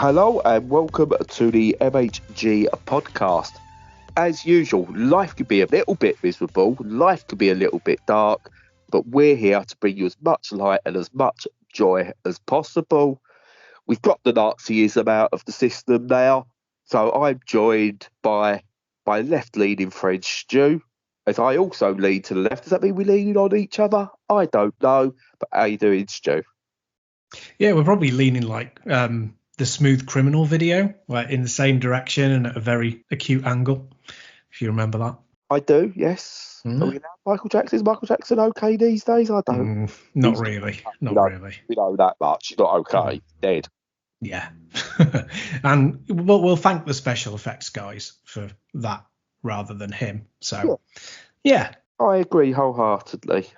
Hello and welcome to the MHG podcast. As usual, life could be a little bit miserable, life could be a little bit dark, but we're here to bring you as much light and as much joy as possible. We've got the Nazism out of the system now, so I'm joined by my left-leaning friend Stu, as I also lean to the left. Does that mean we're leaning on each other? I don't know, but how you doing, Stu? Yeah, we're probably leaning like the Smooth Criminal video, like in the same direction and at a very acute angle, if you remember that. I do, yes. Are we allowed Michael Jackson? Is Michael Jackson okay these days? I don't. Not really. We know that much. He's not okay. Dead. Yeah. And we'll thank the special effects guys for that rather than him. So, yeah. I agree wholeheartedly.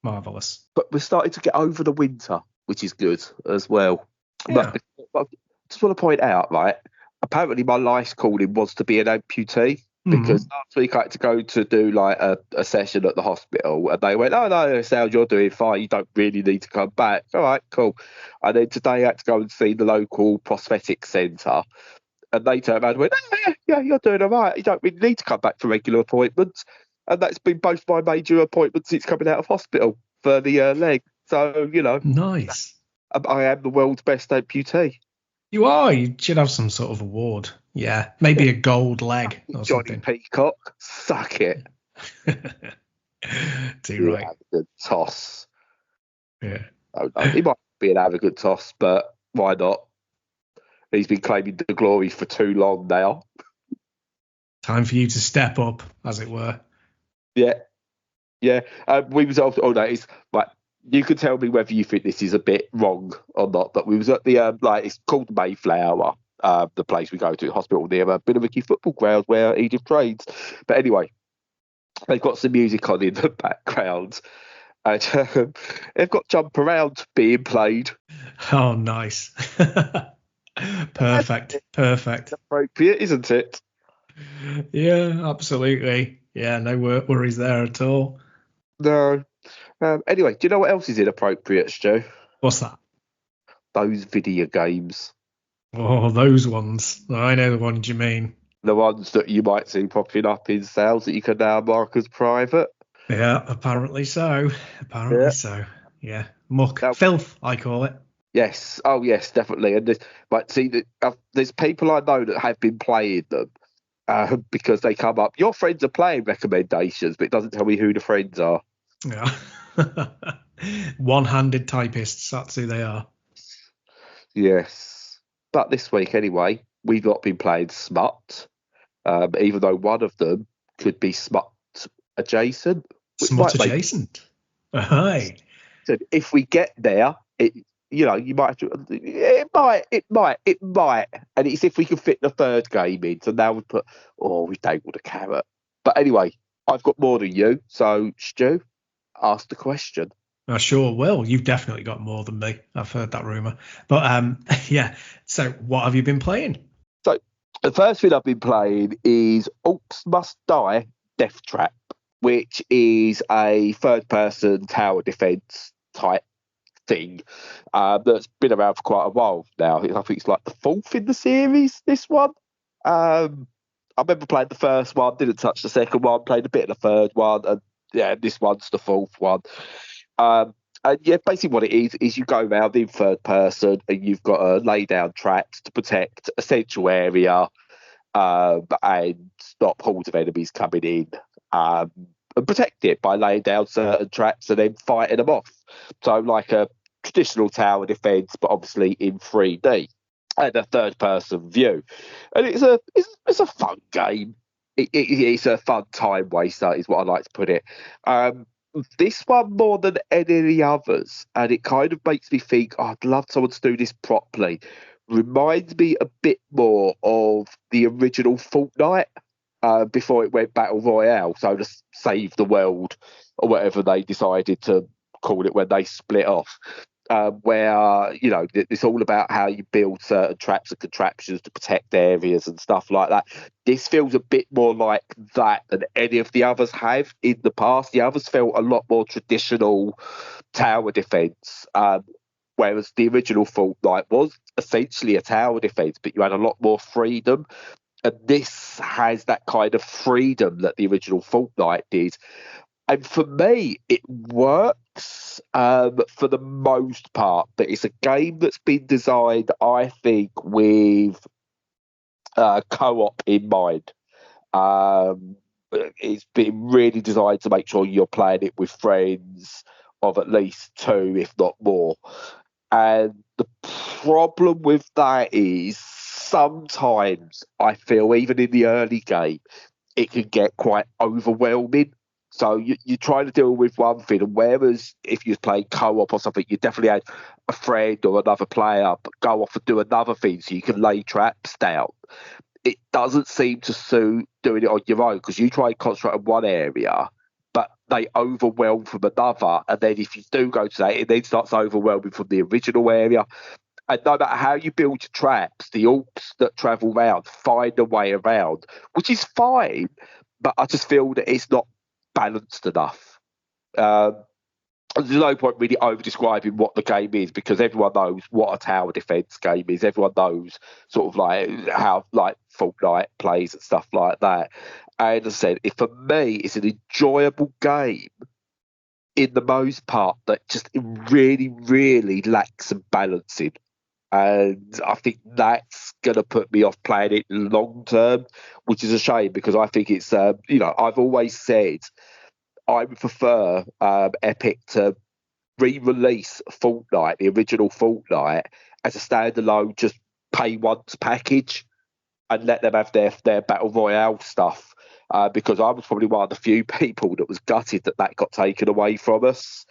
Marvellous. But we're starting to get over the winter, which is good as well. Yeah. But I just want to point out, right, apparently my life's calling was to be an amputee. Because last week I had to go to do like a session at the hospital, and they went, "Oh no, it sounds you're doing fine. You don't really need to come back." All right, cool. And then today I had to go and see the local prosthetic centre, and they turned around and went, "Oh, yeah, you're doing all right. You don't really need to come back for regular appointments." And that's been both my major appointments since coming out of hospital for the leg. So Nice. I am the world's best amputee. You are. You should have some sort of award. Yeah, maybe a gold leg or Johnny something. Peacock, suck it. Too right. Good toss. Yeah. Oh, no. He might be an arrogant toss, but why not? He's been claiming the glory for too long now. Time for you to step up, as it were. Yeah. We was off. Oh no, it's like you can tell me whether you think this is a bit wrong or not. But we was at the it's called Mayflower. The place we go to, hospital near a Billericay football ground where Edith trains. But anyway, they've got some music on in the background, and they've got Jump Around being played. Oh, nice. Perfect. Appropriate, isn't it? Yeah, absolutely. Yeah, no worries there at all. No. Anyway, do you know what else is inappropriate, Stu? What's that? Those video games. Oh, those ones. I know the ones you mean. The ones that you might see popping up in sales that you can now mark as private. Yeah, apparently so. So. Yeah. Muck. Now, filth, I call it. Yes. Oh, yes, definitely. And there's people I know that have been playing them because they come up. Your friends are playing recommendations, but it doesn't tell me who the friends are. Yeah. One-handed typists. That's who they are. Yes. But this week, anyway, we've not been playing Smut, even though one of them could be Smut Adjacent. Smut Adjacent. Hi. So if we get there, you might have to. It might, and it's if we can fit the third game in. So now we've dangled a carrot. But anyway, I've got more than you. So Stu, ask the question. I sure will. You've definitely got more than me. I've heard that rumour. But yeah. So what have you been playing? So the first thing I've been playing is Orcs Must Die, Deathtrap, which is a third-person tower defense type thing that's been around for quite a while now. I think it's like the fourth in the series, this one. I remember playing the first one, didn't touch the second one, played a bit of the third one, and yeah, this one's the fourth one. And yeah, basically what it is you go around in third person and you've got to lay down traps to protect a central area and stop hordes of enemies coming in, and protect it by laying down certain traps and then fighting them off. So like a traditional tower defense, but obviously in 3D and a third person view. And it's a fun game. It's a fun time waster, is what I like to put it. This one more than any of the others, and it kind of makes me think, I'd love someone to do this properly. Reminds me a bit more of the original Fortnite before it went Battle Royale, so to save the world or whatever they decided to call it when they split off. Where it's all about how you build certain traps and contraptions to protect areas and stuff like that. This feels a bit more like that than any of the others have in the past. The others felt a lot more traditional tower defense. whereas the original Fortnite was essentially a tower defense, but you had a lot more freedom. And this has that kind of freedom that the original Fortnite did. And for me, it works for the most part, but it's a game that's been designed, I think, with co-op in mind. It's been really designed to make sure you're playing it with friends of at least two, if not more. And the problem with that is sometimes I feel, even in the early game, it can get quite overwhelming. So you're trying to deal with one thing, and whereas if you play co-op or something, you definitely had a friend or another player go off and do another thing so you can lay traps down. It doesn't seem to suit doing it on your own, because you try and concentrate on one area, but they overwhelm from another. And then if you do go to that, it then starts overwhelming from the original area. And no matter how you build your traps, the orcs that travel around find a way around, which is fine, but I just feel that it's not balanced enough. There's no point really over describing what the game is, because everyone knows what a tower defense game is. Everyone knows sort of like how like Fortnite plays and stuff like that. And as I said, for me, it's an enjoyable game in the most part that just really, really lacks some balancing. And I think that's going to put me off playing it long term, which is a shame, because I think it's, I've always said I would prefer Epic to re-release Fortnite, the original Fortnite, as a standalone, just pay once package, and let them have their Battle Royale stuff. Because I was probably one of the few people that was gutted that got taken away from us.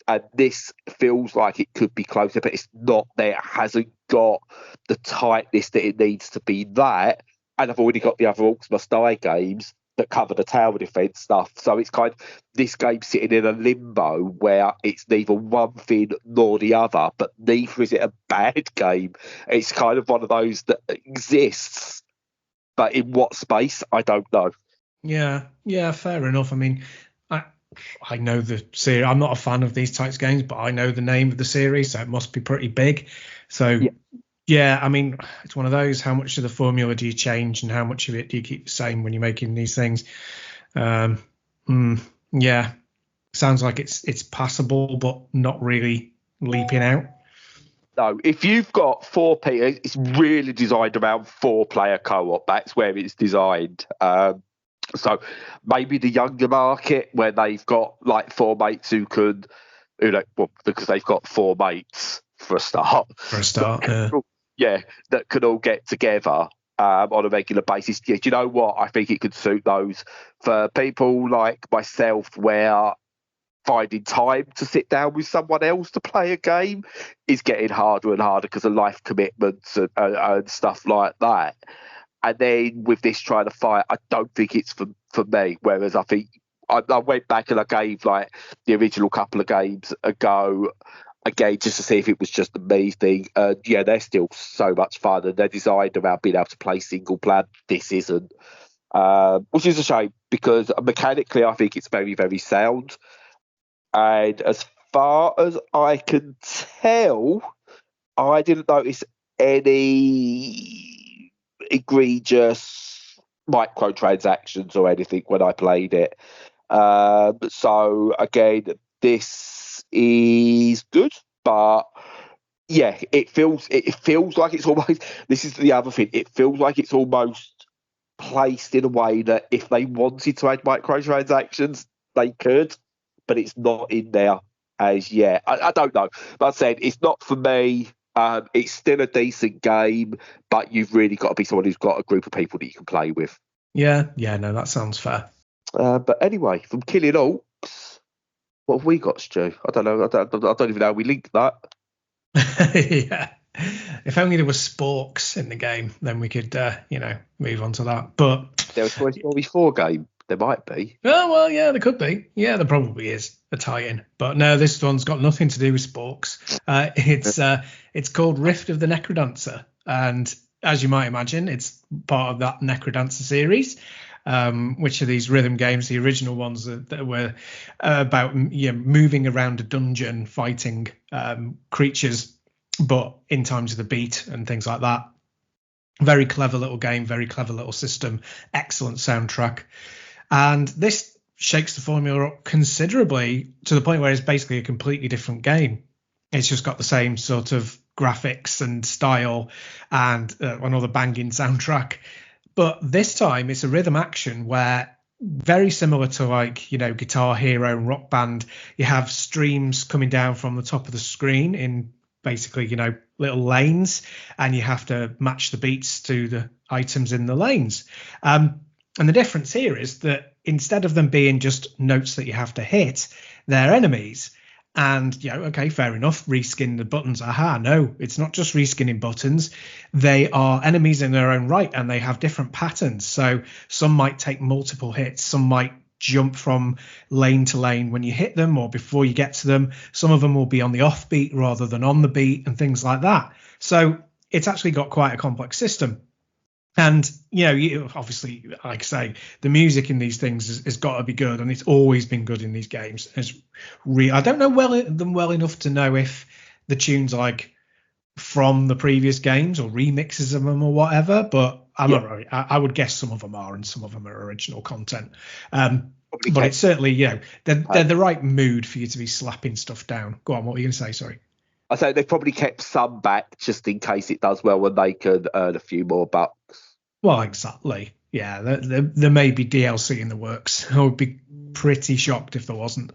And this feels like it could be closer, but it's not there. It hasn't got the tightness that it needs to be that. And I've already got the other Orcs Must Die games that cover the tower defense stuff. So it's kind of this game sitting in a limbo where it's neither one thing nor the other, but neither is it a bad game. It's kind of one of those that exists, but in what space, I don't know. Yeah, fair enough. I mean, I know the series. I'm not a fan of these types of games, but I know the name of the series, so it must be pretty big. So yeah, I mean, it's one of those. How much of the formula do you change, and how much of it do you keep the same when you're making these things? Yeah, sounds like it's passable, but not really leaping out. No, if you've got 4 people, it's really designed around 4-player co-op. That's where it's designed. So maybe the younger market, where they've got like 4 mates who could, because they've got 4 mates for a start. Yeah, that could all get together on a regular basis. Yeah, do you know what? I think it could suit those. For people like myself, where finding time to sit down with someone else to play a game is getting harder and harder because of life commitments and stuff like that. And then with this trying to fight, I don't think it's for me. Whereas I think I went back and I gave like the original couple of games a go again, just to see if it was just a me thing. Yeah, they're still so much fun, and they're designed around being able to play single player. This isn't, which is a shame, because mechanically I think it's very, very sound. And as far as I can tell, I didn't notice any egregious microtransactions or anything when I played it. So again, this is good, but yeah, it feels like it's almost, this is the other thing, it feels like it's almost placed in a way that if they wanted to add microtransactions, they could, but it's not in there as yet. I don't know. Like I said, it's not for me. It's still a decent game, but you've really got to be someone who's got a group of people that you can play with. Yeah, no, that sounds fair. But anyway, from Killing Orcs, what have we got, Stu? I don't know. I don't even know how we link that. Yeah. If only there were sporks in the game, then we could, move on to that. But there was Toy Story 4 game. There might be. Oh, well, yeah, there could be. Yeah, there probably is a tie-in. But no, this one's got nothing to do with sporks. It's called Rift of the Necrodancer. And as you might imagine, it's part of that Necrodancer series. which are these rhythm games, the original ones that were about moving around a dungeon, fighting creatures, but in times of the beat and things like that. Very clever little game, very clever little system, excellent soundtrack. And this shakes the formula up considerably to the point where it's basically a completely different game. It's just got the same sort of graphics and style and another banging soundtrack. But this time it's a rhythm action where, very similar to like, Guitar Hero and Rock Band, you have streams coming down from the top of the screen in basically, little lanes, and you have to match the beats to the items in the lanes. And the difference here is that instead of them being just notes that you have to hit, they're enemies. And, okay, fair enough, reskin the buttons. Aha, no, it's not just reskinning buttons. They are enemies in their own right, and they have different patterns. So some might take multiple hits, some might jump from lane to lane when you hit them or before you get to them. Some of them will be on the off beat rather than on the beat and things like that. So it's actually got quite a complex system. And, obviously, like I say, the music in these things has got to be good, and it's always been good in these games. I don't know them well enough to know if the tunes like from the previous games or remixes of them or whatever, but I would guess some of them are, and some of them are original content. But it's certainly, they're the right mood for you to be slapping stuff down. Go on, what were you going to say? Sorry. I say they've probably kept some back just in case it does well and they can earn a few more bucks. Well, exactly. Yeah, there may be DLC in the works. I would be pretty shocked if there wasn't.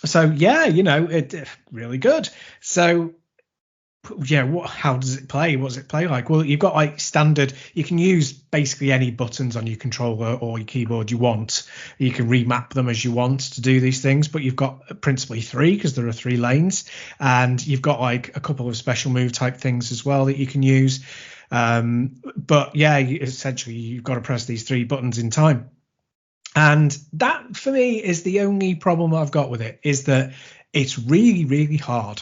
So, yeah, it really good. So, yeah, how does it play? What does it play like? Well, you've got like standard. You can use basically any buttons on your controller or your keyboard you want. You can remap them as you want to do these things, but you've got principally 3 because there are 3 lanes, and you've got like a couple of special move type things as well that you can use. But yeah, essentially you've got to press these 3 buttons in time. And that for me is the only problem I've got with it, is that it's really, really hard.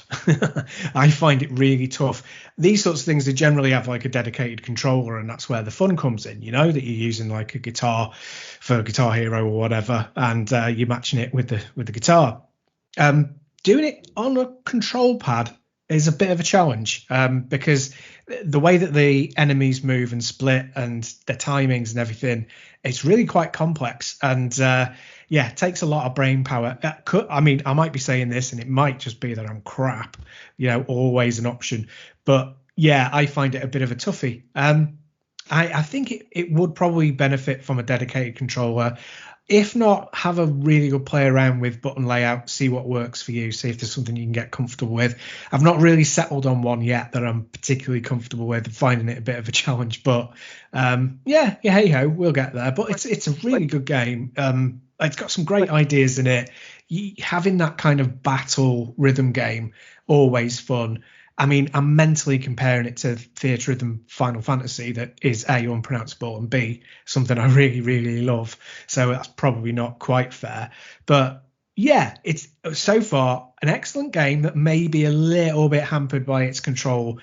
I find it really tough. These sorts of things, they generally have like a dedicated controller, and that's where the fun comes in, that you're using like a guitar for Guitar Hero or whatever, and you're matching it with the guitar. Doing it on a control pad is a bit of a challenge, because the way that the enemies move and split and their timings and everything, it's really quite complex, and it takes a lot of brain power. I might be saying this and it might just be that I'm crap, always an option, but yeah, I find it a bit of a toughie. I think it would probably benefit from a dedicated controller. If not, have a really good play around with button layout, see what works for you, see if there's something you can get comfortable with. I've not really settled on one yet that I'm particularly comfortable with, finding it a bit of a challenge, but hey ho, we'll get there. But it's a really good game. It's got some great ideas in it. Having that kind of battle rhythm game, always fun. I mean, I'm mentally comparing it to Theatre Rhythm Final Fantasy, that is A, unpronounceable, and B, something I really, really love. So that's probably not quite fair. But yeah, it's so far an excellent game that may be a little bit hampered by its control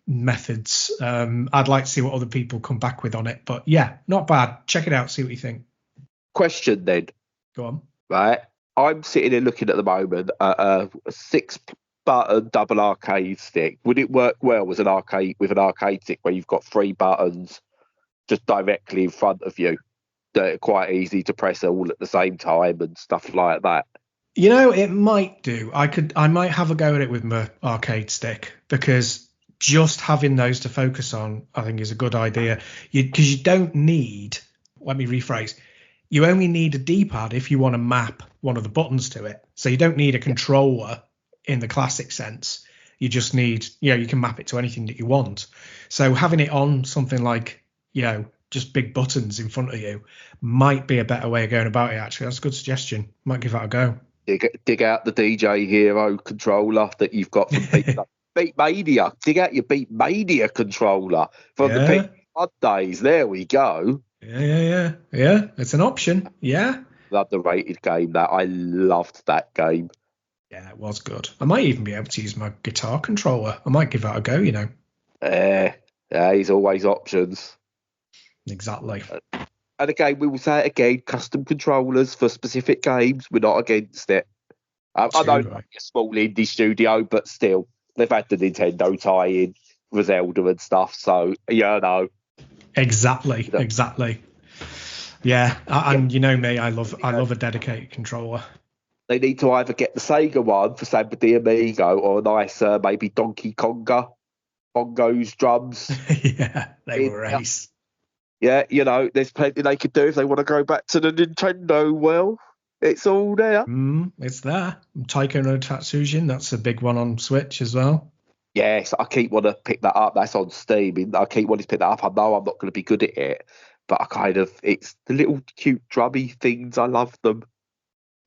methods. I'd like to see what other people come back with on it. But yeah, not bad. Check it out, see what you think. Question then. Go on. Right. I'm sitting here looking at the moment at a 6-button double arcade stick. Would it work well with an arcade stick where you've got 3 buttons just directly in front of you that are quite easy to press all at the same time and stuff like that? It might do. I might have a go at it with my arcade stick, because just having those to focus on, I think, is a good idea. Because you don't need, let me rephrase, you only need a D-pad if you want to map one of the buttons to it. So you don't need a controller in the classic sense. You just need, you can map it to anything that you want. So having it on something like, just big buttons in front of you might be a better way of going about it, actually. That's a good suggestion. Might give that a go. Dig out the DJ Hero controller that you've got from Beat Mania. Dig out your Beat Mania controller from the Beat Mud days. There we go. Yeah. It's an option. Yeah. Underrated game that. I loved that game. Yeah, it was good. I might even be able to use my guitar controller. I might give that a go, Yeah, there's always options. Exactly. And again, we will say it again, custom controllers for specific games, we're not against it. I know it's a small indie studio, but still, they've had the Nintendo tie-in with Zelda and stuff, so, Exactly. Yeah, and you know me, I love a dedicated controller. They need to either get the Sega one for Samba Amigo or a nice, maybe Donkey Konga, bongos, drums. Yeah, they were ace. Yeah, there's plenty they could do if they want to go back to the Nintendo. Well, it's all there. It's there. Taiko no Tatsujin, that's a big one on Switch as well. Yes, I keep wanting to pick that up. That's on Steam. I keep wanting to pick that up. I know I'm not going to be good at it, but it's the little cute drummy things. I love them.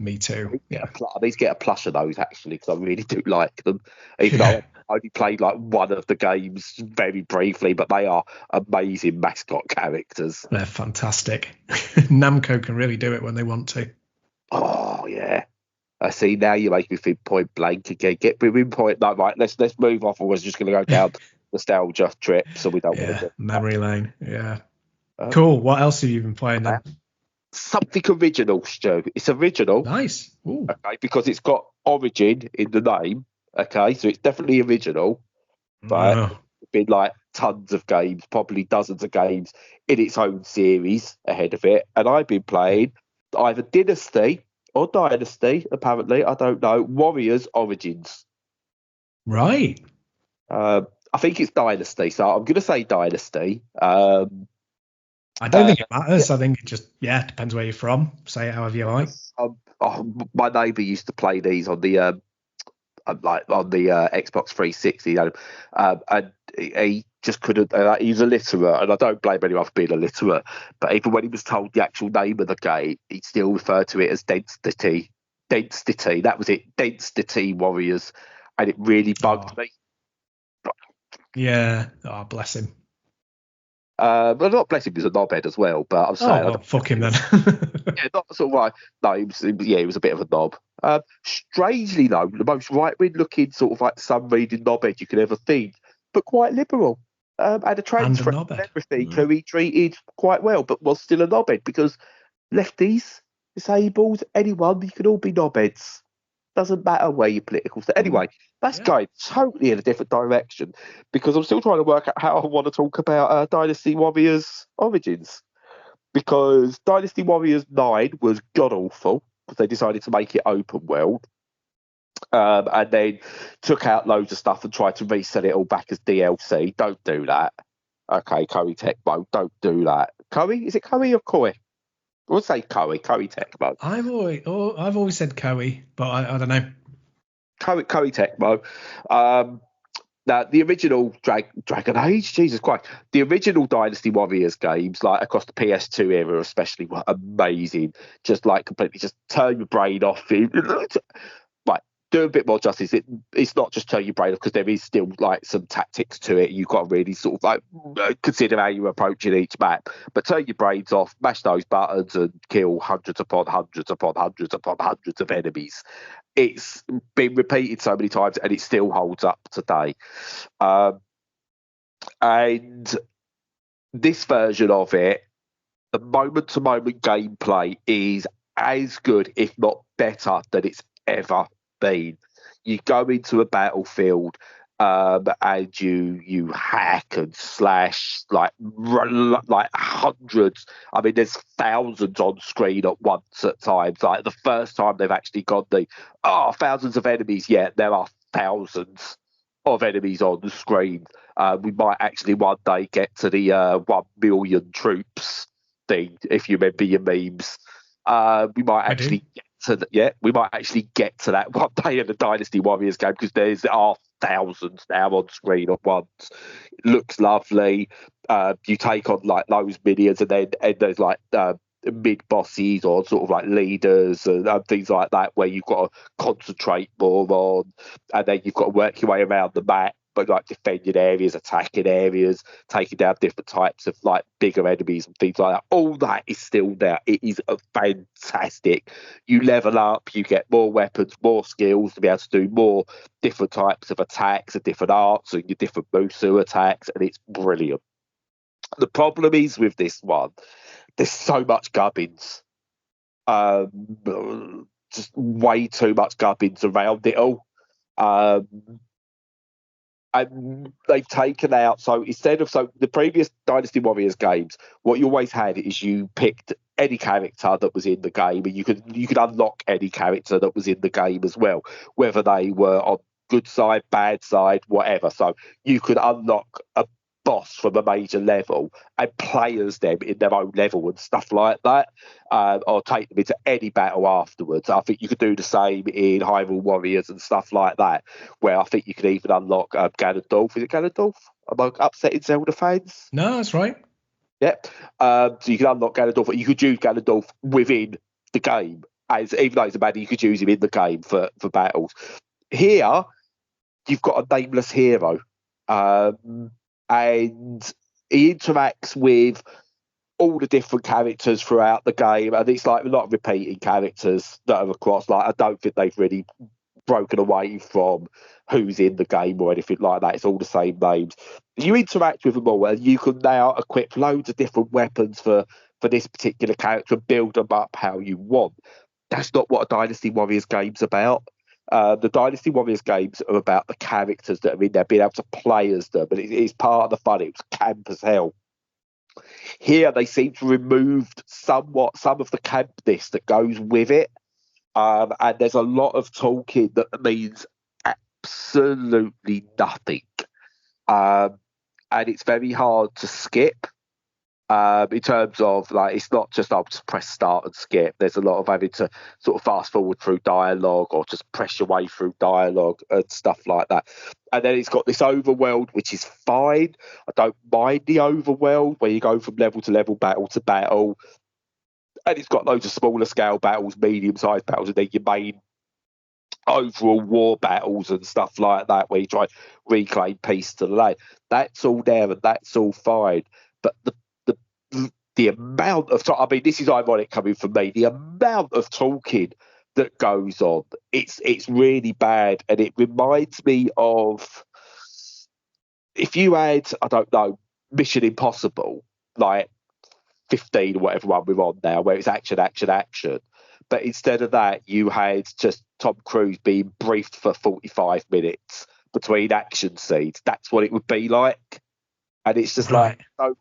Me too. Yeah. I need to get a plush of those actually because I really do like them. Even though I only played like one of the games very briefly, but they are amazing mascot characters. They're fantastic. Namco can really do it when they want to. Oh yeah. I see. Now you make me think Point Blank again. Get me in Point. No, right. Let's move off. Or we're just going to go down nostalgia trip, so we don't want to do memory lane. Yeah. Cool. What else have you been playing then? Something original, Stu. It's original. Nice. Ooh. Okay, because it's got origin in the name. Okay, so it's definitely original. But it's been like tons of games, probably dozens of games in its own series ahead of it. And I've been playing either Dynasty or Dynasty, apparently. I don't know. Warriors Origins. Right. I think it's Dynasty, so I'm going to say Dynasty. I don't think it matters. I think it just, depends where you're from. Say it however you like. My neighbour used to play these on the Xbox 360, and he just couldn't. He's illiterate, and I don't blame anyone for being illiterate. But even when he was told the actual name of the game, he still referred to it as Density. That was it. Density Warriors, and it really bugged me. Yeah. Oh, bless him. But not bless him, he was a knobhead as well. But I'm saying, fuck him then. Not sort of right. No, he was a bit of a knob. Strangely though, the most right-wing looking sort of like sun-reading knobhead you could ever think, but quite liberal. And a trans friend and everything who he treated quite well, but was still a knobhead because lefties, disabled, anyone, you can all be knobheads. Doesn't matter where your political state. Anyway, that's going totally in a different direction because I'm still trying to work out how I want to talk about Dynasty Warriors Origins, because Dynasty Warriors 9 was god awful because they decided to make it open world, and then took out loads of stuff and tried to resell it all back as DLC. Don't do that. Okay, KOEI TECMO, don't do that. KOEI? Is it KOEI or KOEI? We'll say KOEI TECMO. I've always said KOEI, but I don't know. KOEI TECMO. Now, the original Dragon Age, Jesus Christ, the original Dynasty Warriors games, like across the PS2 era especially, were amazing. Just like completely just turn your brain off. Like, do a bit more justice. It's not just turn your brain off because there is still like some tactics to it. You've got to really sort of like consider how you're approaching each map. But turn your brains off, mash those buttons and kill hundreds upon hundreds upon hundreds upon hundreds of enemies. It's been repeated so many times and it still holds up today. And this version of it, the moment-to-moment gameplay is as good, if not better, than it's ever been. You go into a battlefield and you hack and slash like hundreds. I mean, there's thousands on screen at once at times. Like the first time they've actually got thousands of enemies. Yeah, there are thousands of enemies on the screen. We might actually one day get to the 1 million troops thing, if you remember your memes. We might actually get to that one day in the Dynasty Warriors game because there are thousands now on screen at once. It looks lovely. You take on like those minions and there's like mid bosses or sort of like leaders and things like that where you've got to concentrate more on, and then you've got to work your way around the map, but like defending areas, attacking areas, taking down different types of like bigger enemies and things like that. All that is still there. It is fantastic. You level up, you get more weapons, more skills to be able to do more different types of attacks and different arts and your different Musu attacks, and it's brilliant. The problem is with this one there's so much gubbins. Just way too much gubbins around it all. And they've taken out, so the previous Dynasty Warriors games, what you always had is you picked any character that was in the game, and you could unlock any character that was in the game as well, whether they were on good side, bad side, whatever. So you could unlock a boss from a major level and play as them in their own level and stuff like that, or take them into any battle afterwards. I think you could do the same in Hyrule Warriors and stuff like that, where I think you could even unlock Ganondorf. Is it Ganondorf? Am I upsetting Zelda fans? No, that's right. Yep. So you can unlock Ganondorf. You could use Ganondorf within the game, even though it's a baddie, you could use him in the game for battles. Here, you've got a nameless hero. And he interacts with all the different characters throughout the game, and it's like a lot of repeating characters that are across. Like, I don't think they've really broken away from who's in the game or anything like that. It's all the same names. You interact with them all, and you can now equip loads of different weapons for this particular character and build them up how you want. That's not what a Dynasty Warriors game's about. The Dynasty Warriors games are about the characters that are in there, being able to play as them, and it's part of the fun. It was camp as hell. Here, they seem to remove somewhat some of the campness that goes with it, and there's a lot of talking that means absolutely nothing, and it's very hard to skip. In terms of, like, it's not just I'll just press start and skip. There's a lot of having to sort of fast forward through dialogue or just press your way through dialogue and stuff like that. And then it's got this overworld, which is fine. I don't mind the overworld where you go from level to level, battle to battle. And it's got loads of smaller scale battles, medium sized battles, and then your main overall war battles and stuff like that where you try to reclaim peace to the land. That's all there and that's all fine. But the amount of I mean, this is ironic coming from me. The amount of talking that goes on, it's really bad, and it reminds me of if you had, I don't know, Mission Impossible, like 15 or whatever one we're on now, where it's action, action, action. But instead of that, you had just Tom Cruise being briefed for 45 minutes between action scenes. That's what it would be like, and it's just Right. like,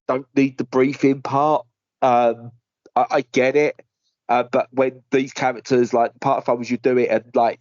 don't need the briefing part. I get it, but when these characters, like, part of fun was you do it, and like,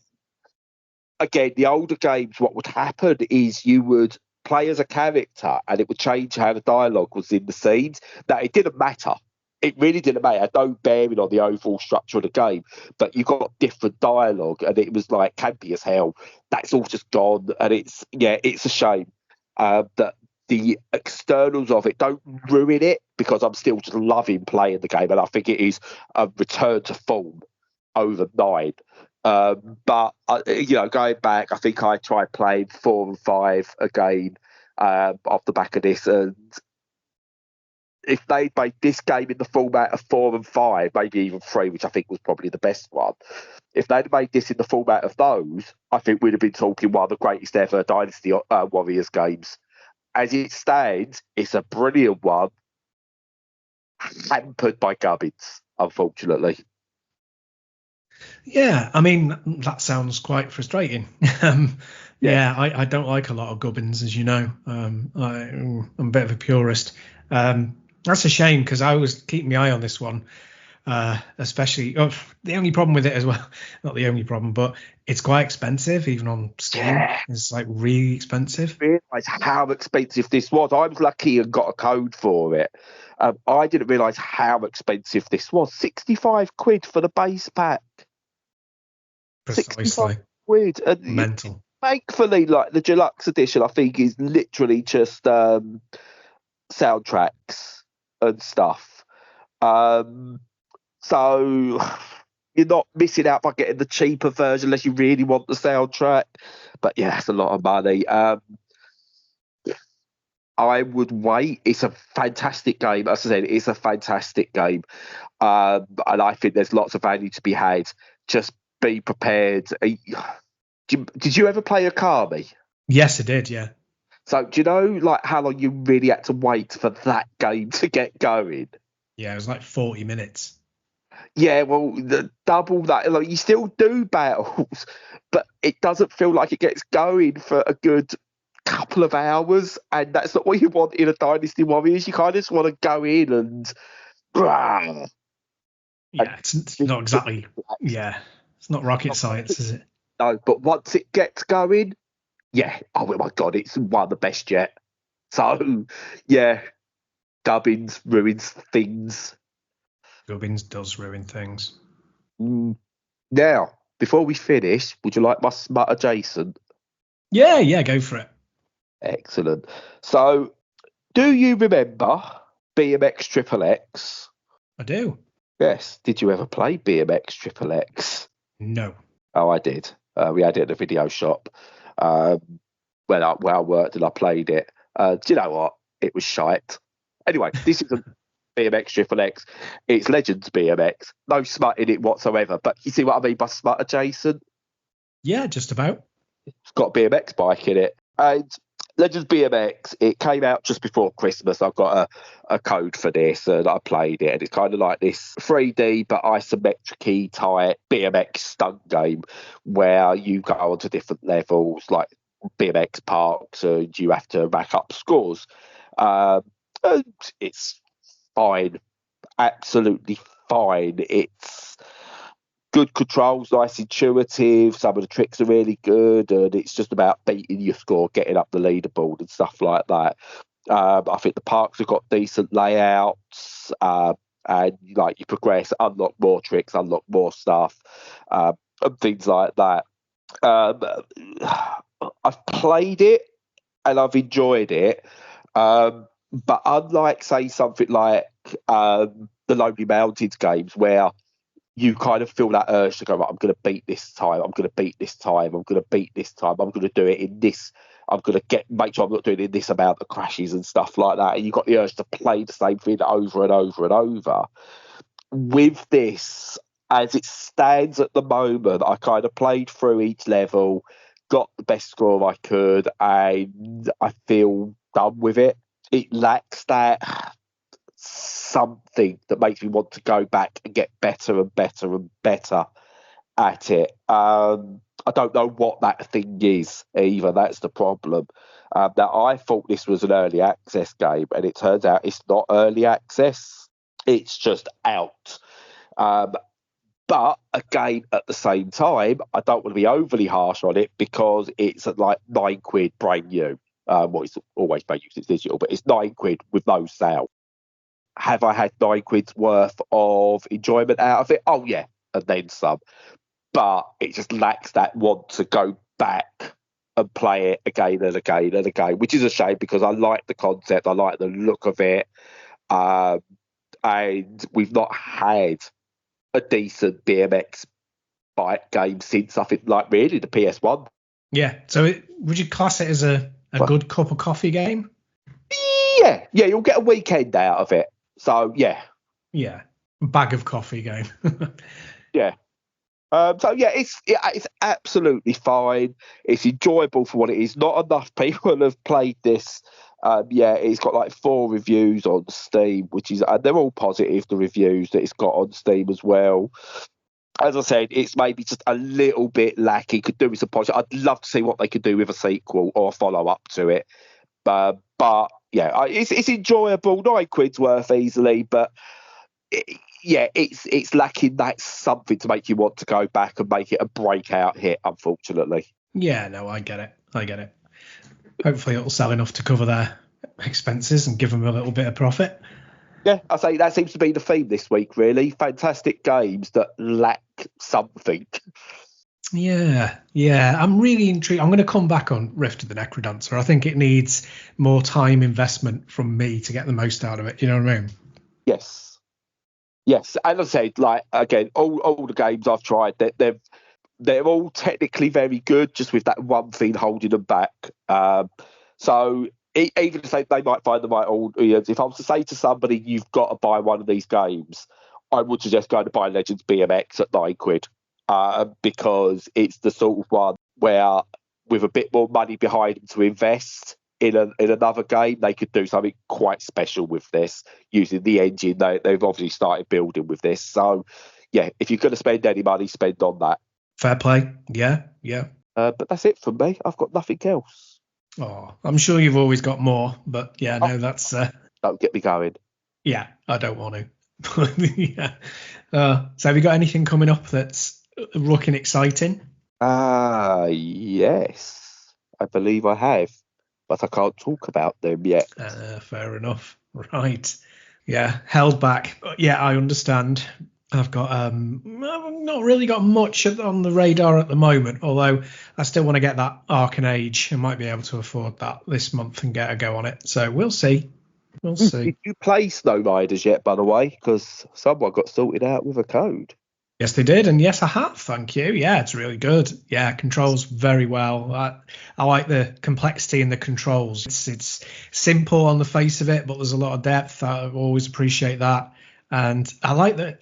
again, the older games, what would happen is you would play as a character and it would change how the dialogue was in the scenes. That it didn't matter. It really didn't matter. It had no bearing on the overall structure of the game, but you got different dialogue and it was like campy as hell. That's all just gone, and it's a shame that the externals of it don't ruin it, because I'm still just loving playing the game, and I think it is a return to form over 9. But going back, I think I tried playing 4 and 5 again off the back of this, and if they made this game in the format of 4 and 5, maybe even 3, which I think was probably the best one, if they'd made this in the format of those, I think we'd have been talking one of the greatest ever Dynasty Warriors games. As it stands, it's a brilliant one, hampered by gubbins, unfortunately. Yeah, I mean, that sounds quite frustrating. I don't like a lot of gubbins, as you know. I'm a bit of a purist. That's a shame, because I was keeping my eye on this one, especially. The only problem with it as well, not the only problem, but it's quite expensive, even on Steam. Yeah. It's like really expensive. I realise how expensive this was. I was lucky and got a code for it. I didn't realise how expensive this was. 65 quid for the base pack. Precisely. 65 quid. And mental. Thankfully, like, the deluxe edition, I think, is literally just soundtracks and stuff. So you're not missing out by getting the cheaper version unless you really want the soundtrack. But yeah, that's a lot of money. I would wait. It's a fantastic game. As I said, it's a fantastic game. And I think there's lots of value to be had. Just be prepared. Did you ever play Akami? Yes, I did, yeah. So do you know, like, how long you really had to wait for that game to get going? Yeah, it was like 40 minutes. Yeah, well, the double that, like, you still do battles, but it doesn't feel like it gets going for a good couple of hours, and that's not what you want in a Dynasty Warriors. You kind of just want to go in and yeah, it's not exactly. Yeah, it's not rocket science, is it? No, but once it gets going, yeah, oh my God, it's one of the best yet. So, yeah, Gubbins ruins things. Gubbins does ruin things. Now, before we finish, would you like my Smut Adjacent? Yeah, go for it. Excellent. So, do you remember BMX Triple X? I do. Yes. Did you ever play BMX Triple X? No. Oh, I did. We had it at the video shop when I worked and I played it. Do you know what? It was shite. Anyway, this isn't BMX Triple X. It's Legends BMX. No smut in it whatsoever. But you see what I mean by Smut Adjacent? Yeah, just about. It's got a BMX bike in it. And Legends BMX, it came out just before Christmas. I've got a code for this and I played it. And it's kind of like this 3D but isometric type BMX stunt game where you go onto different levels like BMX parks and you have to rack up scores. And it's fine. Absolutely fine. It's good controls, nice intuitive. Some of the tricks are really good, and it's just about beating your score, getting up the leaderboard and stuff like that. I think the parks have got decent layouts, and like you progress, unlock more tricks, unlock more stuff, and things like that. I've played it and I've enjoyed it, but unlike say something like the Lonely Mountains games where you kind of feel that urge to go, right, I'm going to beat this time. I'm going to beat this time. I'm going to beat this time. I'm going to do it in this. I'm going to make sure I'm not doing it in this amount of crashes and stuff like that. And you've got the urge to play the same thing over and over and over. With this, as it stands at the moment, I kind of played through each level, got the best score I could, and I feel done with it. It lacks that something that makes me want to go back and get better and better and better at it. I don't know what that thing is either. That's the problem. Now, I thought this was an early access game, and it turns out it's not early access. It's just out. But again, at the same time, I don't want to be overly harsh on it because it's at like £9 brand new. Well, it's always brand new because it's digital, but it's £9 with no sale. Have I had £9 worth of enjoyment out of it? Oh, yeah, and then some. But it just lacks that want to go back and play it again and again and again, which is a shame because I like the concept, I like the look of it, and we've not had a decent BMX bike game since I think like really the PS1. Yeah, so would you class it as a good cup of coffee game? Yeah, you'll get a weekend out of it. So, yeah. Yeah, bag of coffee game. Yeah. So, yeah, it's absolutely fine. It's enjoyable for what it is. Not enough people have played this. Yeah, it's got like 4 reviews on Steam, which is, and they're all positive, the reviews that it's got on Steam as well. As I said, it's maybe just a little bit lacking. Could do with some polish. I'd love to see what they could do with a sequel or a follow-up to it. But yeah, it's enjoyable. £9 worth easily, but it's lacking that something to make you want to go back and make it a breakout hit, unfortunately. Yeah, no, I get it. Hopefully it'll sell enough to cover their expenses and give them a little bit of profit. Yeah, I say that seems to be the theme this week, really. Fantastic games that lack something. Yeah, I'm really intrigued. I'm going to come back on Rift of the Necrodancer. I think it needs more time investment from me to get the most out of it. You know what I mean? Yes. As I said, like again, all the games I've tried, they're all technically very good, just with that one thing holding them back. So even if they might find the right audience, if I was to say to somebody, you've got to buy one of these games, I would suggest going to buy Legends BMX at £9, because it's the sort of one where with a bit more money behind them to invest, in another game, they could do something quite special with this using the engine they've obviously started building with this. So, yeah, if you're going to spend any money, spend on that. Fair play. Yeah. But that's it from me. I've got nothing else. Oh, I'm sure you've always got more, but yeah, no, that's. Don't get me going. Yeah, I don't want to. Yeah. So have you got anything coming up that's looking exciting? Yes, I believe I have, but I can't talk about them yet. Fair enough. Right. Yeah, held back. But yeah, I understand. I've got I've not really got much on the radar at the moment, although I still want to get that Arcane Age. I might be able to afford that this month and get a go on it. So we'll see. We'll see. Did you play Snow Riders yet, by the way? Because someone got sorted out with a code. Yes, they did, and yes, I have. Thank you. Yeah, it's really good. Yeah, controls very well. I like the complexity in the controls. It's simple on the face of it, but there's a lot of depth. I always appreciate that, and I like that.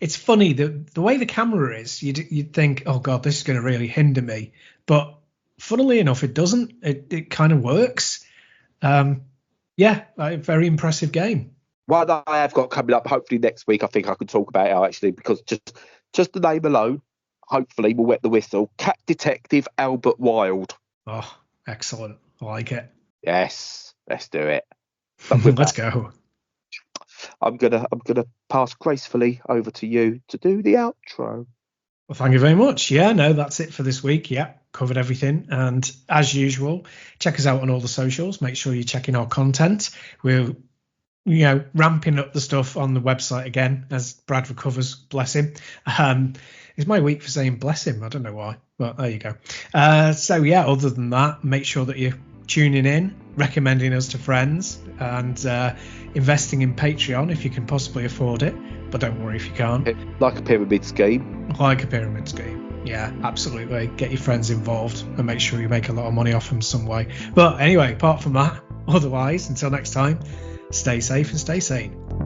It's funny the way the camera is. You'd think, oh god, this is going to really hinder me, but funnily enough, it doesn't. It kind of works. Yeah, a very impressive game. One that I have got coming up, hopefully next week, I think I can talk about it actually, because just the name alone, hopefully will wet the whistle. Cat Detective Albert Wild. Oh, excellent. I like it. Yes, let's do it. Let's go. I'm gonna pass gracefully over to you to do the outro. Well, thank you very much. Yeah, no, that's it for this week. Yeah, covered everything. And as usual, check us out on all the socials. Make sure you're checking our content. We're ramping up the stuff on the website again as Brad recovers. Bless him. It's my week for saying bless him. I don't know why, but there you go. So yeah, other than that, make sure that you're tuning in, recommending us to friends, and investing in Patreon if you can possibly afford it. But don't worry if you can't. Like a pyramid scheme. Like a pyramid scheme. Yeah, absolutely. Get your friends involved and make sure you make a lot of money off them some way. But anyway, apart from that, otherwise, until next time, stay safe and stay sane.